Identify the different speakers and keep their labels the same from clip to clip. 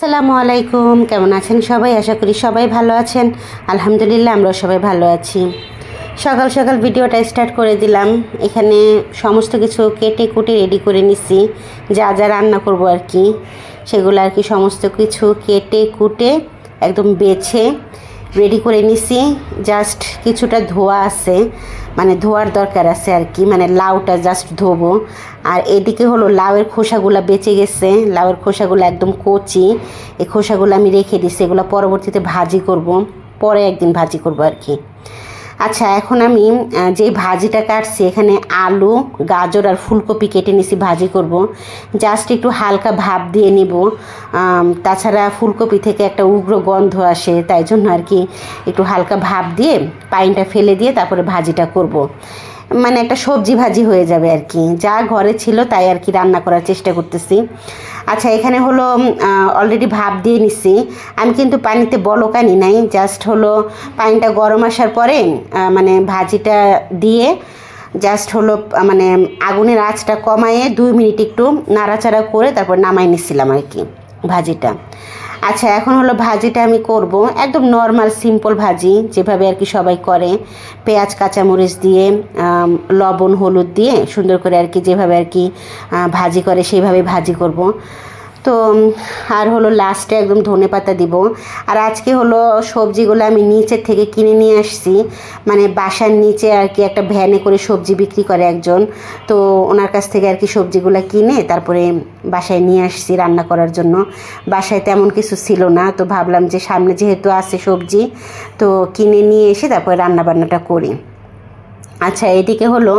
Speaker 1: আসসালামু আলাইকুম, কেমন আছেন সবাই? আশা করি সবাই ভালো আছেন। আলহামদুলিল্লাহ, আমরা সবাই ভালো আছি। সকাল সকাল ভিডিওটা স্টার্ট করে দিলাম। এখানে সমস্ত কিছু কেটে কুটে রেডি করে নিছি, যা যা রান্না করব আর কি, সেগুলো আর কি সমস্ত কিছু কেটে কুটে একদম বেছে রেডি করে নিছি। জাস্ট কিছুটা ধোয়া আছে, মানে ধোয়ার দরকার আছে আর কি, মানে লাউটা জাস্ট ধোবো। আর এদিকে হলো লাউয়ের খোসাগুলো বেঁচে গেছে, লাউয়ের খোসাগুলো একদম কচি, এই খোসাগুলো আমি রেখে দিচ্ছি, এগুলো পরবর্তীতে ভাজি করব, পরে একদিন ভাজি করব আর কি। আচ্ছা, এখন আমি যে ভাজিটা কাটছি, এখানে আলু, গাজর আর ফুলকপি কেটে নিছি, ভাজি করব। জাস্ট একটু হালকা ভাপ দিয়ে নিব, তাছাড়া ফুলকপি থেকে একটা উগ্র গন্ধ আসে, তাই জন্য আর কি একটু হালকা ভাপ দিয়ে পানিটা ফেলে দিয়ে তারপরে ভাজিটা করব। মানে একটা সবজি ভাজি হয়ে যাবে আর কি, যা ঘরে ছিল তাই আর কি রান্না করার চেষ্টা করতেছি। আচ্ছা, এখানে হলো অলরেডি ভাপ দিয়ে নিছি আমি, কিন্তু পানিতে বলকানি নাই, জাস্ট হলো পানিটা গরম আসার পরে মানে ভাজিটা দিয়ে জাস্ট হলো মানে আগুনের আঁচটা কমায়ে 2 মিনিট একটু নাড়াচাড়া করে তারপর নামাই নিছিলাম আর কি ভাজিটা। আচ্ছা, এখন হলো ভাজিটা আমি করব একদম নর্মাল সিম্পল ভাজি, যেভাবে আর কি সবাই করে, পেঁয়াজ কাঁচামরিচ দিয়ে লবণ হলুদ দিয়ে সুন্দর করে আর কি, যেভাবে আর কি ভাজি করে সেইভাবে ভাজি করব। তো আর হলো লাস্টে একদম ধনেপাতা দিব। আর আজকে হলো সবজিগুলো আমি নিচের থেকে কিনে নিয়ে আসছি, মানে বাসার নিচে আর কি একটা ভ্যানে করে সবজি বিক্রি করে একজন, তো ওনার কাছ থেকে আর কি সবজিগুলো কিনে তারপরে বাসায় নিয়ে আসছি রান্না করার জন্য। বাসায় তেমন কিছু ছিল না, তো ভাবলাম যে সামনে যেহেতু আছে সবজি, তো কিনে নিয়ে এসে তারপরে রান্নাবান্নাটা করি। আচ্ছা, এদিকে হলো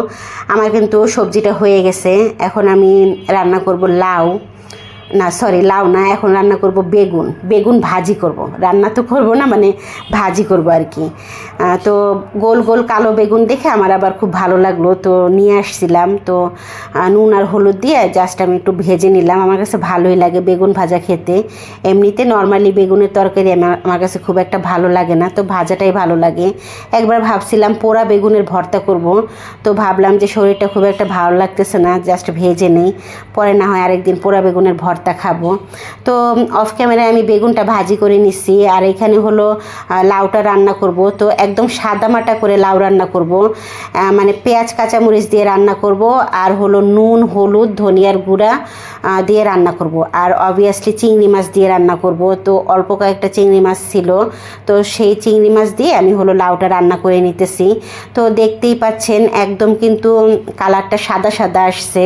Speaker 1: আমার কিন্তু সবজিটা হয়ে গেছে। এখন আমি রান্না করব লাউ, না সরি লাউ না, এখন রান্না করব বেগুন। বেগুন ভাজি করব, রান্না তো করব না, মানে ভাজি করব আর কি। তো গোল গোল কালো বেগুন দেখে আমার আবার খুব ভালো লাগলো, তো নিয়ে আসছিলাম। তো নুন আর হলুদ দিয়ে জাস্ট আমি একটু ভেজে নিলাম। আমার কাছে ভালোই লাগে বেগুন ভাজা খেতে। এমনিতে নর্মালি বেগুনের তরকারি আমার কাছে খুব একটা ভালো লাগে না, তো ভাজাটাই ভালো লাগে। একবার ভাবছিলাম পোড়া বেগুনের ভর্তা করব, তো ভাবলাম যে শরীরটা খুব একটা ভালো লাগতেছে না, জাস্ট ভেজে নেই, পরে না হয় আরেকদিন পোড়া বেগুনের ভর্তা খাবো। তো অফ ক্যামেরায় আমি বেগুনটা ভাজি করে নিচ্ছি। আর এখানে হলো লাউটা রান্না করব, তো একদম সাদামাটা করে লাউ রান্না করব, মানে পেঁয়াজ কাঁচামরিচ দিয়ে রান্না করব, আর হলো নুন হলুদ ধনিয়ার গুঁড়া দিয়ে রান্না করব, আর অবভিয়াসলি চিংড়ি মাছ দিয়ে রান্না করব। তো অল্প কয়েকটা চিংড়ি মাছ ছিল, তো সেই চিংড়ি মাছ দিয়ে আমি হলো লাউটা রান্না করে নিতেছি। তো দেখতেই পাচ্ছেন একদম কিন্তু কালারটা সাদা সাদা আসছে,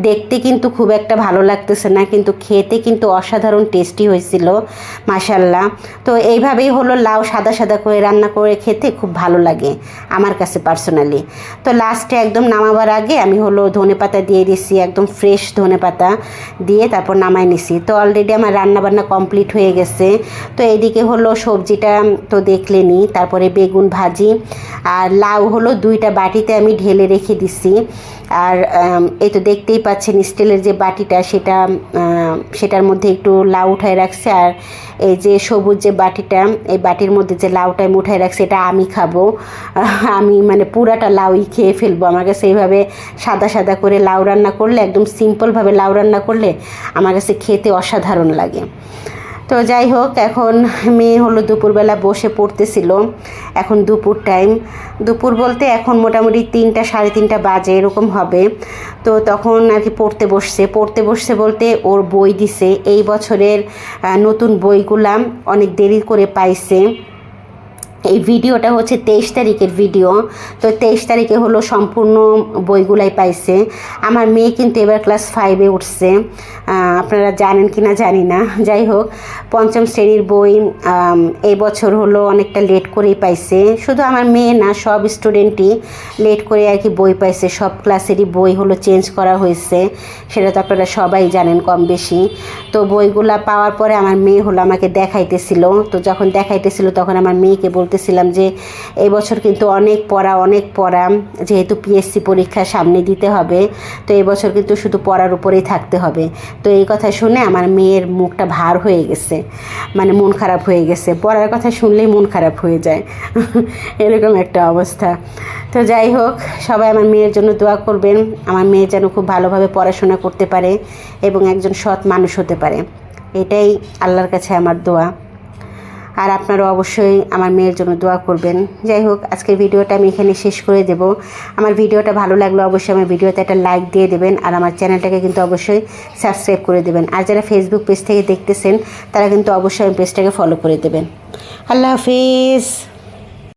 Speaker 1: দেখতে কিন্তু খুব একটা ভালো লাগতেছে না, কিন্তু খেতে কিন্তু অসাধারণ টেস্টি হয়েছিল মাশাল্লাহ। তো এইভাবেই হলো লাউ সাদা সাদা করে রান্না করে খেতে খুব ভালো লাগে আমার কাছে পার্সোনালি। তো লাস্টে একদম নামাবার আগে আমি হলো ধনেপাতা দিয়ে দিছি, একদম ফ্রেশ ধনেপাতা দিয়ে তারপর নামাই নিছি। তো অলরেডি আমার রান্নাবান্না কমপ্লিট হয়ে গেছে। তো এদিকে হলো সবজিটা তো দেখলেনি, তারপরে বেগুন ভাজি আর লাউ হলো 2টা বাটিতে আমি ঢেলে রেখে দিছি। আর এই তো দেখতেই পাচ্ছেন স্টিলের যে বাটিটা, সেটার মধ্যে একটু লাউ উঠায় রাখছে, আর এই যে সবুজ যে বাটিটা, এই বাটির মধ্যে যে লাউটা আমি উঠায় রাখছি এটা আমি খাবো। আমি মানে পুরাটা লাউই খেয়ে ফেলবো। আমার কাছে এইভাবে সাদা সাদা করে লাউ রান্না করলে, একদম সিম্পলভাবে লাউ রান্না করলে আমার কাছে খেতে অসাধারণ লাগে। তো যাই হোক, এখন মেয়ে হলো দুপুরবেলা বসে পড়তেছিল, এখন দুপুর টাইম, দুপুর বলতে এখন মোটামুটি 3টা সাড়ে 3টা বাজে এরকম হবে। তো তখন আর কি পড়তে বসছে বলতে ওর বই দিছে, এই বছরের নতুন বইগুলা অনেক দেরি করে পাইছে। এই ভিডিওটা হচ্ছে 23 তারিখের ভিডিও, তো 23 তারিখে হলো সম্পূর্ণ বইগুলাই পাইছে। আমার মেয়ে কিন্তু এবার ক্লাস 5-এ উঠছে, আপনারা জানেন কি না জানি না, যাই হোক 5ম শ্রেণীর বই এই বছর হলো অনেকটা লেট করেই পাইছে। শুধু আমার মেয়ে না, সব স্টুডেন্টই লেট করে আর কি বই পাইছে, সব ক্লাসেরই বই হলো চেঞ্জ করা হয়েছে, সেটা তো আপনারা সবাই জানেন কম বেশি। তো বইগুলা পাওয়ার পরে আমার মেয়ে হলো আমাকে দেখাইতেছিল, তো যখন দেখাইতেছিল তখন আমার মেয়েকে বলতেছিলাম যে এই বছর কিন্তু অনেক পড়া, যেহেতু পিএসসি পরীক্ষা সামনে দিতে হবে, তো এই বছর কিন্তু শুধু পড়ার উপরেই থাকতে হবে। তো এই কথা শুনে আমার মেয়ের মুখটা ভার হয়ে গেছে, মানে মন খারাপ হয়ে গেছে, পড়ার কথা শুনলেই মন খারাপ হয়ে যায় এরকম একটা অবস্থা। তো যাই হোক, সবাই আমার মেয়ের জন্য দোয়া করবেন, আমার মেয়ে যেন খুব ভালোভাবে পড়াশোনা করতে পারে এবং একজন সৎ মানুষ হতে পারে। এটাই আল্লাহর কাছে আমার দোয়া। আর আপনারাও অবশ্যই আমার মেয়ের জন্য দোয়া করবেন। যাই হোক, আজকের ভিডিওটা আমি এখানে শেষ করে দেব। আমার ভিডিওটা ভালো লাগলে অবশ্যই আমার ভিডিওতে একটা লাইক দিয়ে দেবেন, আর আমার চ্যানেলটাকে কিন্তু অবশ্যই সাবস্ক্রাইব করে দেবেন। আর যারা ফেসবুক পেজ থেকে দেখতেছেন তারা কিন্তু অবশ্যই পেজটাকে ফলো করে দেবেন। আল্লাহ হাফিজ।